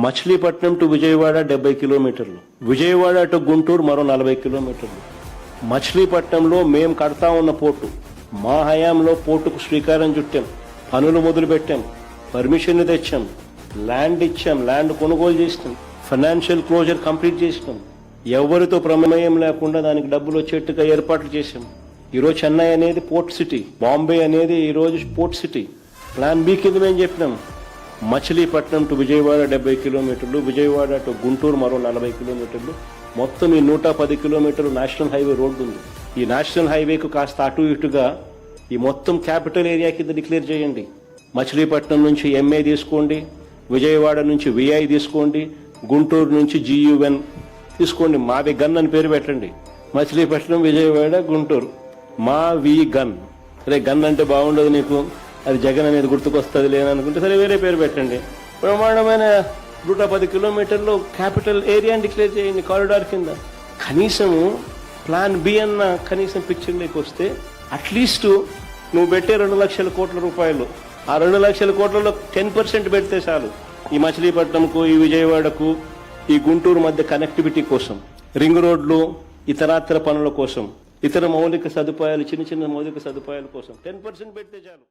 Machilipatnam to Vijayawada 70 కిలోమీటర్లు, Vijayawada to Guntur మరో 40 కిలోమీటర్లు. మచిలీపట్నంలో మేం కడతా ఉన్న పోర్టు, మా హయాంలో పోర్టుకు శ్రీకారం చుట్టాం, పనులు మొదలు పెట్టాం, పర్మిషన్ తెచ్చాం, ల్యాండ్ ఇచ్చాం, ల్యాండ్ కొనుగోలు చేసినాం, ఫైనాన్షియల్ క్లోజర్ కంప్లీట్ చేసినాం, ఎవరితో ప్రమేయం లేకుండా దానికి డబ్బులు వచ్చేట్టుగా ఏర్పాట్లు చేశాం. ఈరోజు చెన్నై అనేది పోర్ట్ సిటీ, బాంబే అనేది ఈరోజు పోర్ట్ సిటీ. ప్లాన్ బి కింద మేము చెప్పినాం మచిలీపట్నం టు విజయవాడ 70 కిలోమీటర్లు, విజయవాడ టు గుంటూరు మరో 40 కిలోమీటర్లు, మొత్తం ఈ 110 కిలోమీటర్లు నేషనల్ హైవే రోడ్డు ఉంది. ఈ నేషనల్ హైవేకు కాస్త అటు ఇటుగా ఈ మొత్తం క్యాపిటల్ ఏరియా కింద డిక్లేర్ చేయండి. మచిలీపట్నం నుంచి ఎంఏ తీసుకోండి, విజయవాడ నుంచి విఐ తీసుకోండి, గుంటూరు నుంచి GUN తీసుకోండి. మావి గన్ అని పేరు పెట్టండి. మచిలీపట్నం, విజయవాడ, గుంటూరు మా వి గన్. సరే, గన్ అంటే బాగుండదు నీకు, అది జగన్ అనేది గుర్తుకొస్తుంది లేననుకుంటే సరే వేరే పేరు పెట్టండి. బ్రహ్మాండమైన 110 కిలోమీటర్లు క్యాపిటల్ ఏరియాని డిక్లేర్ చేయండి కారిడార్ కింద. కనీసము ప్లాన్ బి అన్న కనీసం పిక్చర్లోకి వస్తే అట్లీస్ట్ నువ్వు పెట్టే 2 లక్షల కోట్ల రూపాయలు, ఆ 2 లక్షల కోట్లలో 10% పెడితే చాలు. ఈ మచిలీపట్నంకు, ఈ విజయవాడకు, ఈ గుంటూరు మధ్య కనెక్టివిటీ కోసం, రింగ్ రోడ్లు, ఇతరాతర పనుల కోసం, ఇతర మౌలిక సదుపాయాలు, చిన్న చిన్న మౌలిక సదుపాయాల కోసం 10% పెడితే చాలు.